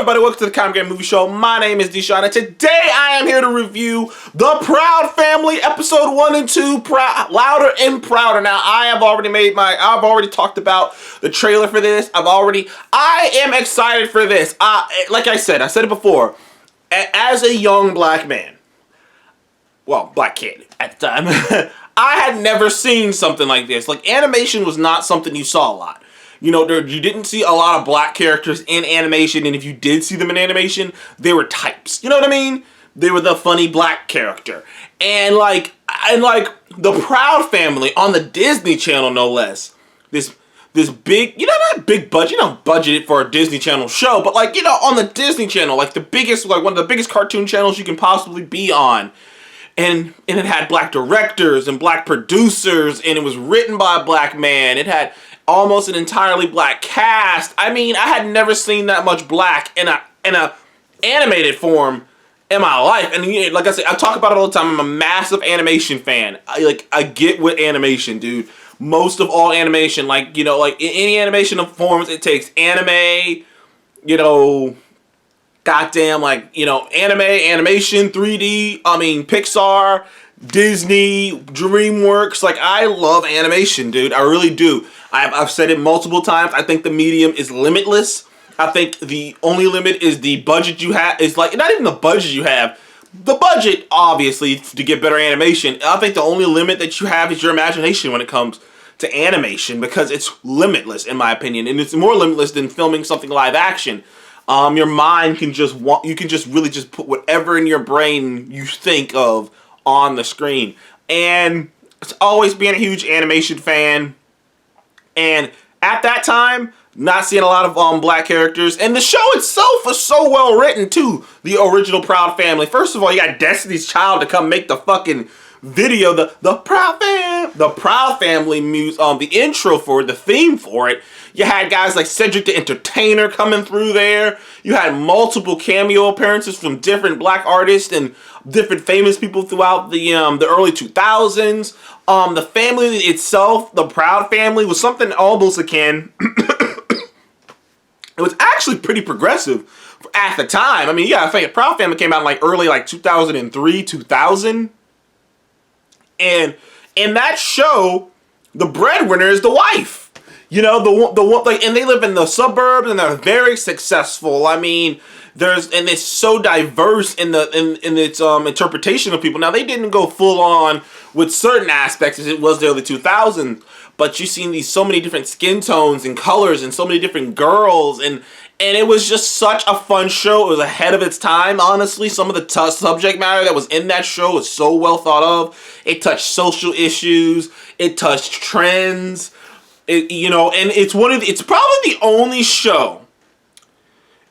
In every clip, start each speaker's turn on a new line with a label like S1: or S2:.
S1: everybody? Welcome to the Comic Game Movie Show. My name is Deshaun, and today I am here to review The Proud Family, Episode 1 and 2, Louder and Prouder. Now, I've already talked about the trailer for this. I am excited for this. Like I said it before, as a young black man, well, black kid at the time, I had never seen something like this. Like, animation was not something you saw a lot. You know, you didn't see a lot of black characters in animation, and if you did see them in animation, they were types. You know what I mean? They were the funny black character. And like the Proud Family on the Disney Channel, no less. This big, not big budget, you don't budget it for a Disney Channel show, but like, on the Disney Channel, like one of the biggest cartoon channels you can possibly be on. And it had black directors and black producers, and it was written by a black man. It had almost an entirely black cast. I mean, I had never seen that much black in a animated form in my life. And like I said, I talk about it all the time. I'm a massive animation fan. I get with animation, dude. Most of all animation, like in any animation of forms, it takes anime, goddamn, animation, 3D, Pixar, Disney, DreamWorks. Like, I love animation, dude. I really do. I've said it multiple times. I think the medium is limitless. I think the only limit is the budget you have. It's like, not even the budget you have. The budget, obviously, to get better animation. I think the only limit that you have is your imagination when it comes to animation, because it's limitless, in my opinion. And it's more limitless than filming something live action. Your mind can you can just really just put whatever in your brain you think of on the screen. And it's always been a huge animation fan. And at that time, not seeing a lot of black characters. And the show itself was so well written too. The original Proud Family. First of all, you got Destiny's Child to come make the fucking video, the Proud Family music, the intro for it, the theme for it. You had guys like Cedric the Entertainer coming through there. You had multiple cameo appearances from different black artists and different famous people throughout the early 2000s. The family itself, the Proud Family, was something almost akin. It was actually pretty progressive at the time. I mean, yeah, I think Proud Family came out in early 2003, 2000. And in that show, the breadwinner is the wife. The one, and they live in the suburbs, and they're very successful. I mean, and it's so diverse in its interpretation of people. Now, they didn't go full on with certain aspects as it was the early 2000s, but you've seen so many different skin tones and colors and so many different girls, and it was just such a fun show. It was ahead of its time, honestly. Some of the subject matter that was in that show was so well thought of. It touched social issues. It touched trends. And it's probably the only show.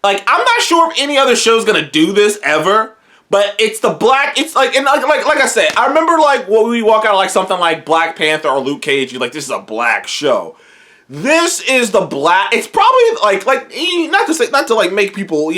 S1: I'm not sure if any other show is gonna do this ever, but it's like I said, I remember when we walk out of something like Black Panther or Luke Cage, you're like, this is a black show. This is the black. It's probably not to make people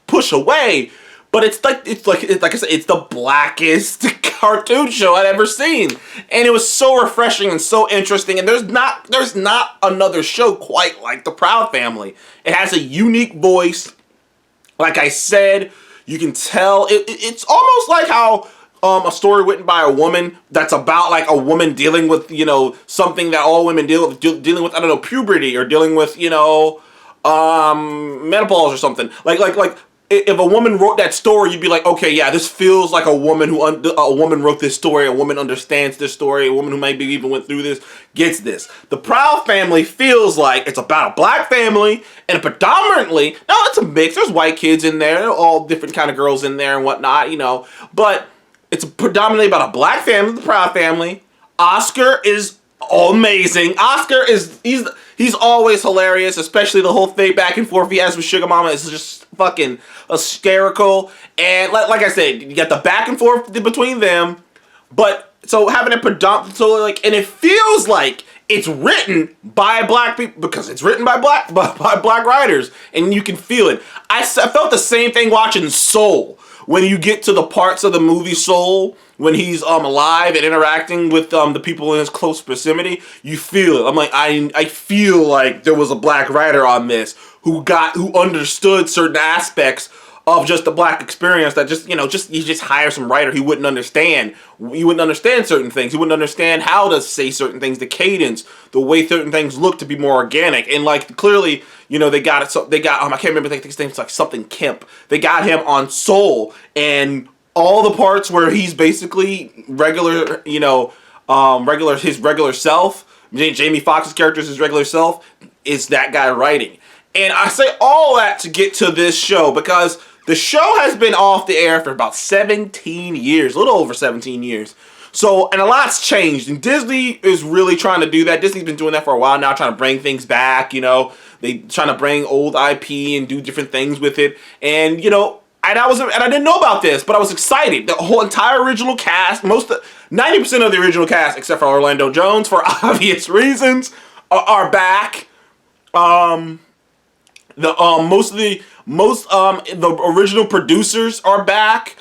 S1: push away, but it's like I said, it's the blackest cartoon show I'd ever seen, and it was so refreshing and so interesting. And there's not another show quite like the Proud Family. It has a unique voice. Like I said, you can tell it's almost like how a story written by a woman that's about a woman dealing with something that all women dealing with, I don't know, puberty, or dealing with menopause or something. Like if a woman wrote that story, you'd be like, okay, yeah, this feels like a woman wrote this story. A woman understands this story. A woman who maybe even went through this gets this. The Proud Family feels like it's about a black family, and predominantly, no, it's a mix. There's white kids in there, all different kind of girls in there and whatnot, but it's predominantly about a black family, the Proud Family. Oscar is amazing. Oscar he's always hilarious, especially the whole thing back and forth he has with Sugar Mama is just fucking hysterical. And like I said, you got the back and forth between them, but so having it and it feels like it's written by black people because it's written by black writers, and you can feel it. I felt the same thing watching Soul. When you get to the parts of the movie Soul, when he's alive and interacting with the people in his close proximity, you feel it. I'm like, I feel like there was a black writer on this who understood certain aspects of just the black experience that you just hire some writer who wouldn't understand. You wouldn't understand certain things. You wouldn't understand how to say certain things, the cadence, the way certain things look to be more organic. And like clearly, they got it. So they got I can't remember. I think his name's like something Kemp. They got him on Soul, and all the parts where he's basically regular, his regular self. Jamie Foxx's character is his regular self. Is that guy writing? And I say all that to get to this show because the show has been off the air for about 17 years, a little over 17 years. So, and a lot's changed, and Disney is really trying to do that. Disney's been doing that for a while now, trying to bring things back, They trying to bring old IP and do different things with it. And, and I didn't know about this, but I was excited. The whole entire original cast, 90% of the original cast, except for Orlando Jones, for obvious reasons, are back. The original producers are back.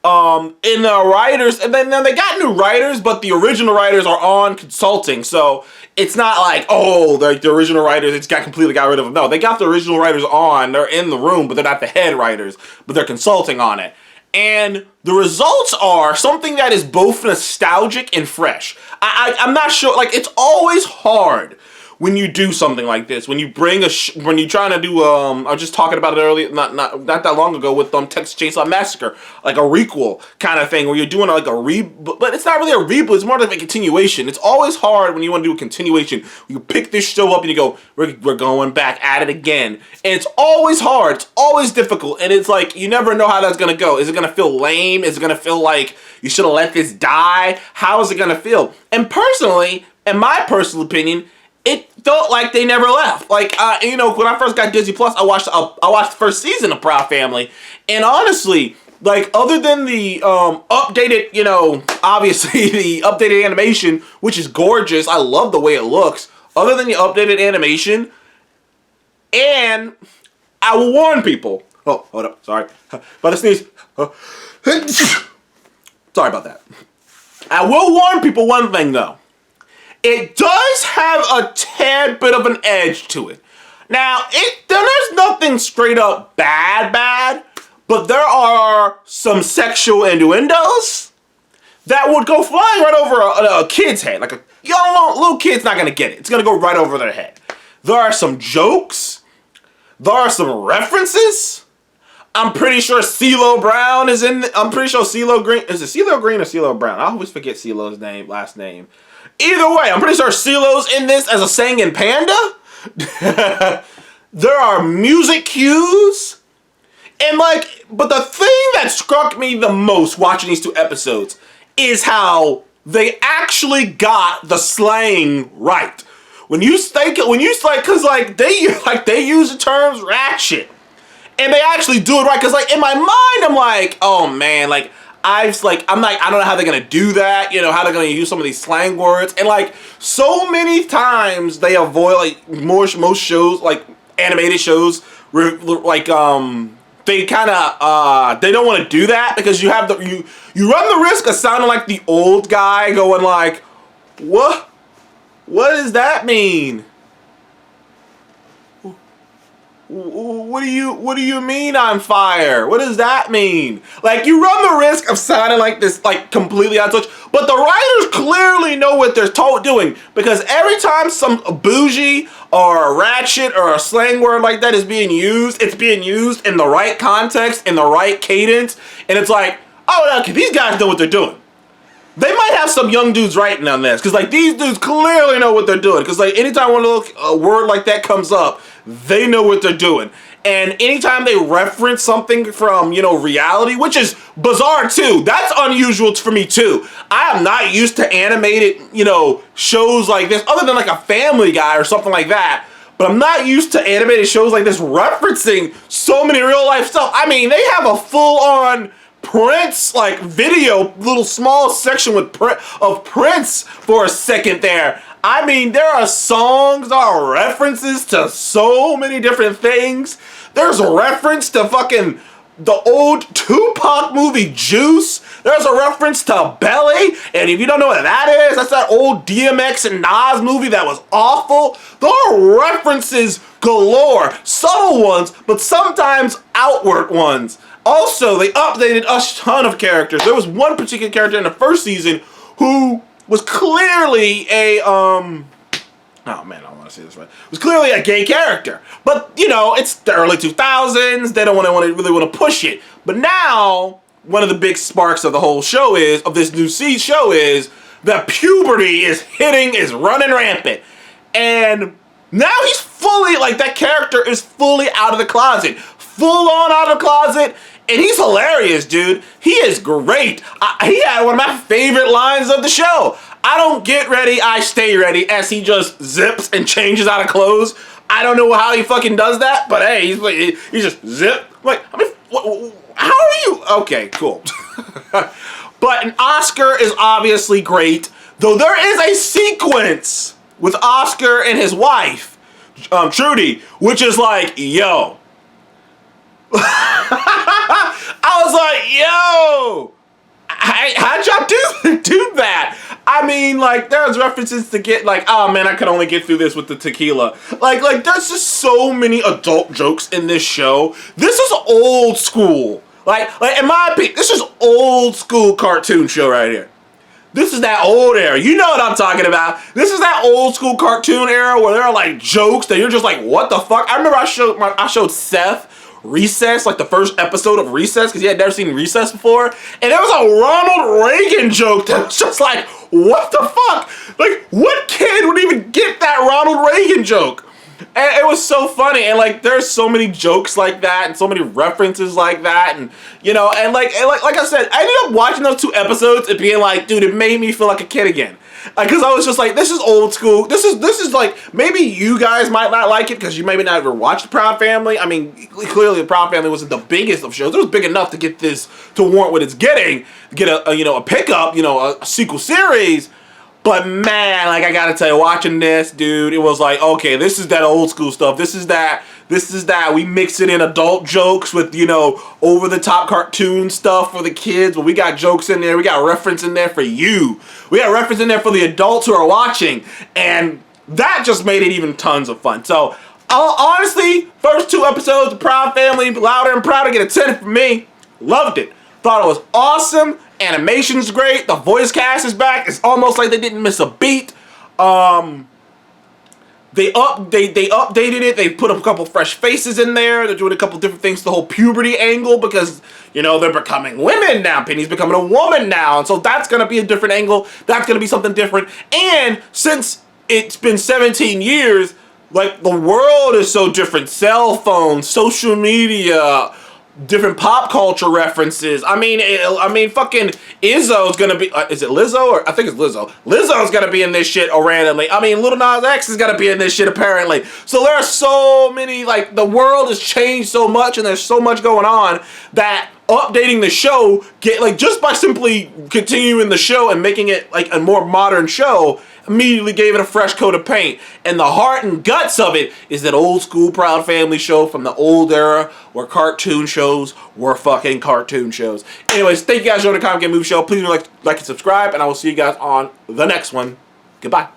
S1: And the writers, and then they got new writers, but the original writers are on consulting, so it's not like, the original writers, completely got rid of them. No, they got the original writers on, they're in the room, but they're not the head writers, but they're consulting on it. And the results are something that is both nostalgic and fresh. I'm not sure, it's always hard when you do something like this, when you bring when you're trying to do, I was just talking about it earlier, not that long ago with Texas Chainsaw Massacre, like a requel kind of thing, where you're doing like a reboot, but it's not really a reboot, it's more like a continuation. It's always hard when you want to do a continuation. You pick this show up and you go, we're going back at it again. And it's always hard, it's always difficult, and it's like, you never know how that's going to go. Is it going to feel lame? Is it going to feel like you should have let this die? How is it going to feel? And personally, in my personal opinion, it felt like they never left. When I first got Disney Plus, I watched the first season of Proud Family, and honestly, other than the updated, obviously the updated animation, which is gorgeous, I love the way it looks. Other than the updated animation, and I will warn people. Oh, hold up, sorry, about to sneeze. Sorry about that. I will warn people one thing though. It does have a tad bit of an edge to it. Now, there's nothing straight up bad, but there are some sexual innuendos that would go flying right over a kid's head. Like a little kid's not gonna get it. It's gonna go right over their head. There are some jokes. There are some references. I'm pretty sure CeeLo Brown is in. I'm pretty sure CeeLo Green. Is it CeeLo Green or CeeLo Brown? I always forget CeeLo's last name. Either way, I'm pretty sure CeeLo's in this as a singing panda. There are music cues. And but the thing that struck me the most watching these two episodes is how they actually got the slang right. They use the terms ratchet. And they actually do it right, because in my mind I'm like, oh man, I don't know how they're gonna do that, how they're gonna use some of these slang words, and so many times they avoid most shows, animated shows, they kind of they don't want to do that, because you run the risk of sounding like the old guy going what does that mean? What do you mean I'm fire? What does that mean? You run the risk of sounding like this, completely out of touch. But the writers clearly know what they're doing, because every time some bougie or a ratchet or a slang word like that is being used, it's being used in the right context, in the right cadence, and it's okay, these guys know what they're doing. They might have some young dudes writing on this, because these dudes clearly know what they're doing, because anytime a word like that comes up, they know what they're doing. And anytime they reference something from, reality, which is bizarre too, that's unusual for me too. I am not used to animated, shows like this, other than a Family Guy or something like that. But I'm not used to animated shows like this referencing so many real life stuff. I mean, they have a full on Prince video, little small section of Prince for a second there. I mean, there are songs, there are references to so many different things. There's a reference to fucking the old Tupac movie Juice. There's a reference to Belly, and if you don't know what that is, that's that old DMX and Nas movie that was awful. There are references galore, subtle ones, but sometimes outward ones. Also, they updated a ton of characters. There was one particular character in the first season who was clearly a oh man, I don't want to say this right. It was clearly a gay character, but you know, it's the early 2000s. They don't really want to push it. But now, one of the big sparks of the whole show of this new show is that puberty is running rampant, and now he's fully that character is fully out of the closet, full on out of the closet. And he's hilarious, dude. He is great. He had one of my favorite lines of the show. I don't get ready, I stay ready, as he just zips and changes out of clothes. I don't know how he fucking does that, but hey, he's just zip. How are you? Okay, cool. But an Oscar is obviously great, though there is a sequence with Oscar and his wife, Trudy, which is yo. I was yo, how'd y'all do that? I mean, there's references to get oh man, I could only get through this with the tequila. There's just so many adult jokes in this show. This is old school. In my opinion, this is old school cartoon show right here. This is that old era. You know what I'm talking about. This is that old school cartoon era where there are jokes that you're just what the fuck? I remember I showed Seth Recess, the first episode of Recess, because he had never seen Recess before, and there was a Ronald Reagan joke that was just what the fuck? What kid would even get that Ronald Reagan joke? And it was so funny, and there's so many jokes like that, and so many references like that, and you know, and like I said, I ended up watching those 2 episodes and being dude, it made me feel like a kid again. Because I was just this is old school. This is maybe you guys might not like it because you maybe not ever watched the Proud Family. I mean, clearly the Proud Family wasn't the biggest of shows. It was big enough to get this to warrant what it's getting, get a pickup, a sequel series. But man, I gotta tell you, watching this, dude, it was okay, this is that old school stuff. This is that. We mix it in adult jokes with, over the top cartoon stuff for the kids. But we got jokes in there. We got reference in there for you. We got reference in there for the adults who are watching. And that just made it even tons of fun. So, honestly, first 2 episodes of Proud Family, Louder and Prouder, get a 10 from me. Loved it. Thought it was awesome. Animation's great. The voice cast is back. It's almost like they didn't miss a beat. They updated it. They put a couple fresh faces in there. They're doing a couple different things to the whole puberty angle because, they're becoming women now. Penny's becoming a woman now. And so that's going to be a different angle. That's going to be something different. And since it's been 17 years, the world is so different. Cell phones, social media, different pop culture references. I mean, fucking Izzo's gonna be. Is it Lizzo or I think it's Lizzo? Lizzo's gonna be in this shit randomly. I mean, Lil Nas X is gonna be in this shit apparently. So there are so many. The world has changed so much, and there's so much going on that updating the show just by simply continuing the show and making it a more modern show immediately gave it a fresh coat of paint. And the heart and guts of it is that old school Proud Family show from the old era where cartoon shows were fucking cartoon shows. Anyways, thank you guys for joining the Comic Game Movie Show. Please like and subscribe, and I will see you guys on the next one. Goodbye.